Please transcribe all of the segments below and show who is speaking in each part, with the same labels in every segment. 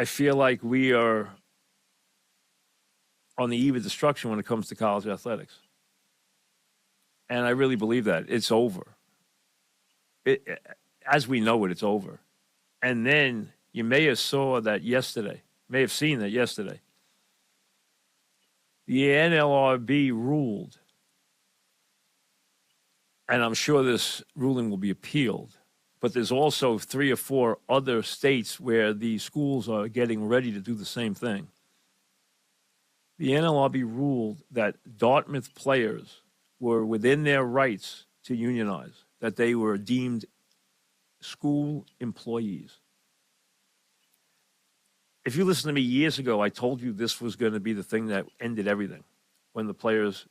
Speaker 1: I feel like we are on the eve of destruction when it comes to college athletics. And I really believe that. It's over. As we know it, it's over. And then you may have seen that yesterday. The NLRB ruled, and I'm sure this ruling will be appealed, but there's also 3 or 4 other states where the schools are getting ready to do the same thing. The NLRB ruled that Dartmouth players were within their rights to unionize, that they were deemed school employees. If you listened to me years ago, I told you this was going to be the thing that ended everything. When the players,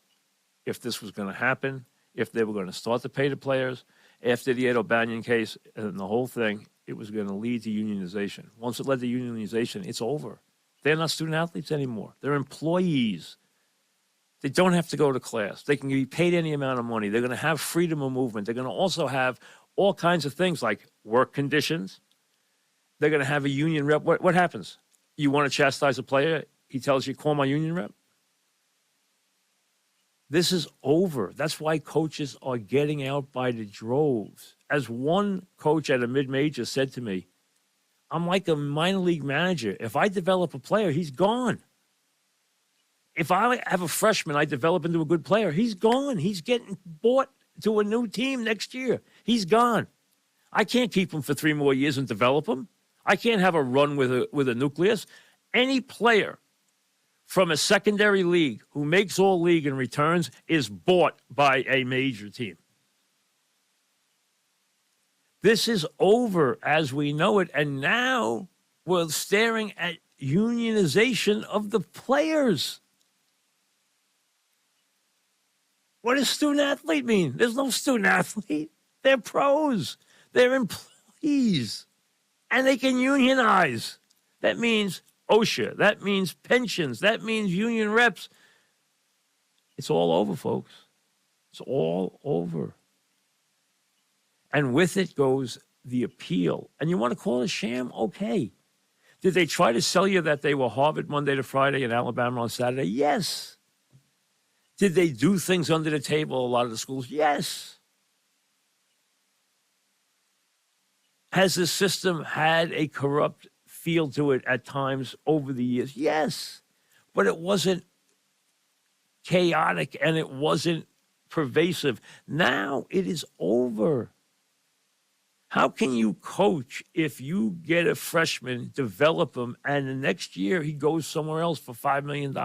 Speaker 1: if this was going to happen, if they were going to start to pay the players, after the Ed O'Banion case and the whole thing, it was going to lead to unionization. Once it led to unionization, it's over. They're not student athletes anymore. They're employees. They don't have to go to class. They can be paid any amount of money. They're going to have freedom of movement. They're going to also have all kinds of things like work conditions. They're going to have a union rep. What happens? You want to chastise a player? He tells you, call my union rep. This is over. That's why coaches are getting out by the droves. As one coach at a mid-major said to me, I'm like a minor league manager. If I develop a player, he's gone. If I have a freshman, I develop into a good player, he's gone. He's getting bought to a new team next year. He's gone. I can't keep him for 3 more years and develop him. I can't have a run with a nucleus. Any player from a secondary league who makes all league and returns is bought by a major team. This is over as we know it, and now we're staring at unionization of the players. What does student athlete mean? There's no student athlete. They're pros. They're employees. And they can unionize. That means OSHA. That means pensions. That means union reps. It's all over, folks. It's all over. And with it goes the appeal. And you want to call it a sham? Okay. Did they try to sell you that they were Harvard Monday to Friday and Alabama on Saturday? Yes. Did they do things under the table, a lot of the schools? Yes. Has the system had a corrupt feel to it at times over the years? Yes. But it wasn't chaotic and it wasn't pervasive. Now it is over. How can you coach if you get a freshman, develop him, and the next year he goes somewhere else for $5 million?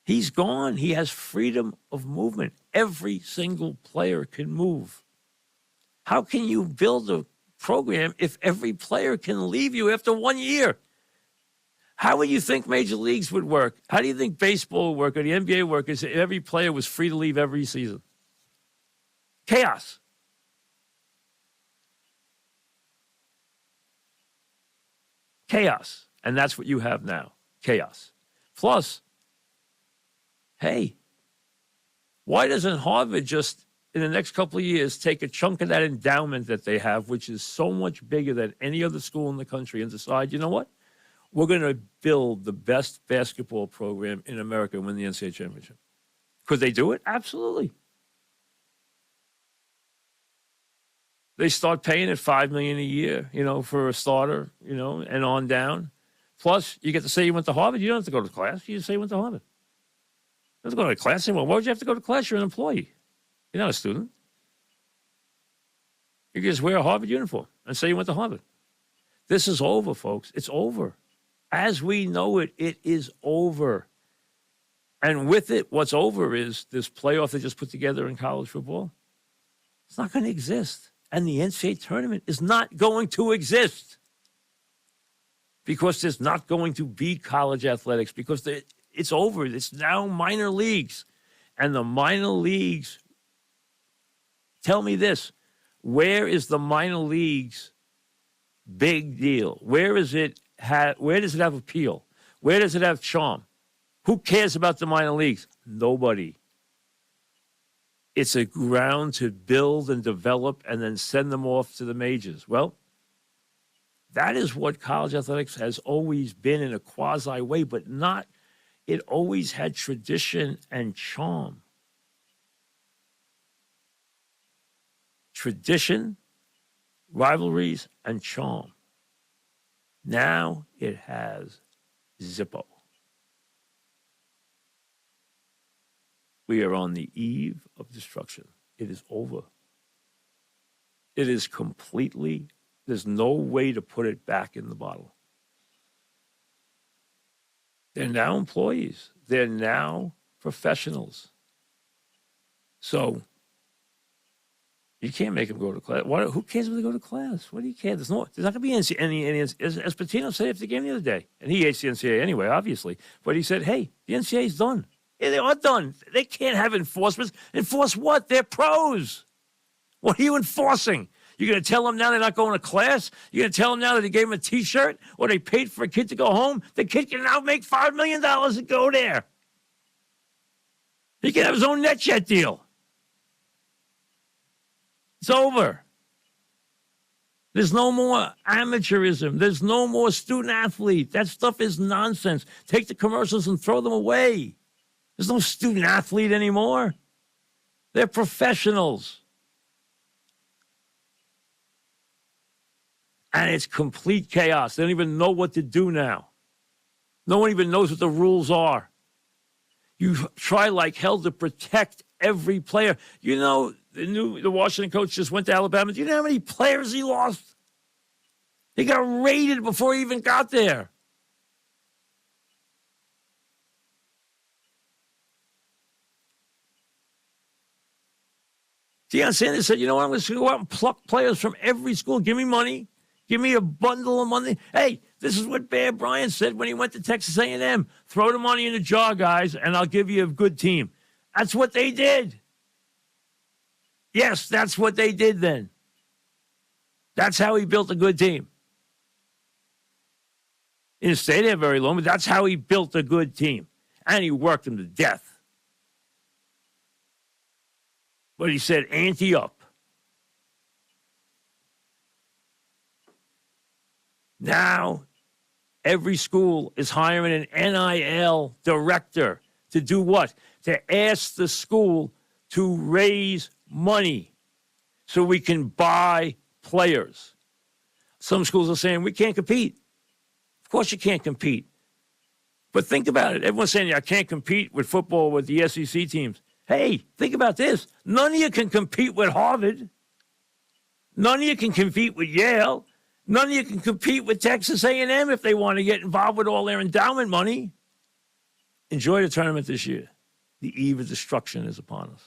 Speaker 1: He's gone. He has freedom of movement. Every single player can move. How can you build a program if every player can leave you after 1 year? How would you think major leagues would work? How do you think baseball would work or the NBA would work if every player was free to leave every season? Chaos. Chaos. And that's what you have now. Chaos. Plus, hey, why doesn't Harvard just, in the next couple of years, take a chunk of that endowment that they have, which is so much bigger than any other school in the country, and decide, you know what? We're going to build the best basketball program in America and win the NCAA championship. Could they do it? Absolutely. They start paying it $5 million a year, for a starter, and on down. Plus, you get to say you went to Harvard. You don't have to go to class. You just say you went to Harvard. You don't have to go to class anymore. Why would you have to go to class? You're an employee. You're not a student. You can just wear a Harvard uniform and say you went to Harvard. This is over, folks. It's over. As we know it, it is over. And with it, what's over is this playoff they just put together in college football. It's not going to exist. And the NCAA tournament is not going to exist because there's not going to be college athletics because it's over. It's now minor leagues. And the minor leagues, tell me this, where is the minor leagues big deal? Where does it have appeal? Where does it have charm? Who cares about the minor leagues? Nobody. It's a ground to build and develop and then send them off to the majors. Well, That is what college athletics has always been in a quasi way, but not, it always had tradition and charm. Tradition, rivalries, and charm. Now it has Zippo. We are on the eve of destruction. It is over. It is completely, there's no way to put it back in the bottle. They're now employees. They're now professionals. So you can't make them go to class. Who cares if they go to class? What do you care? There's not going to be any as Patino said after the game the other day. And he hates the NCAA anyway, obviously. But he said, hey, the NCAA's done. Yeah, they are done. They can't have enforcement. Enforce what? They're pros. What are you enforcing? You're going to tell them now they're not going to class? You're going to tell them now that they gave them a T-shirt or they paid for a kid to go home? The kid can now make $5 million to go there. He can have his own NetJet deal. It's over. There's no more amateurism. There's no more student athlete. That stuff is nonsense. Take the commercials and throw them away. There's no student athlete anymore. They're professionals. And it's complete chaos. They don't even know what to do now. No one even knows what the rules are. You try like hell to protect every player. You know, the Washington coach just went to Alabama. Do you know how many players he lost? He got raided before he even got there. Deion Sanders said, you know what, I'm going to go out and pluck players from every school. Give me money. Give me a bundle of money. Hey, this is what Bear Bryant said when he went to Texas A&M. Throw the money in the jar, guys, and I'll give you a good team. That's what they did. Yes, that's what they did then. That's how he built a good team. He didn't stay there very long, but that's how he built a good team. And he worked them to death. But he said, ante up. Now, every school is hiring an NIL director to do what? To ask the school to raise money so we can buy players. Some schools are saying, we can't compete. Of course you can't compete. But think about it. Everyone's saying, I can't compete with football with the SEC teams. Hey, think about this. None of you can compete with Harvard. None of you can compete with Yale. None of you can compete with Texas A&M if they want to get involved with all their endowment money. Enjoy the tournament this year. The eve of destruction is upon us.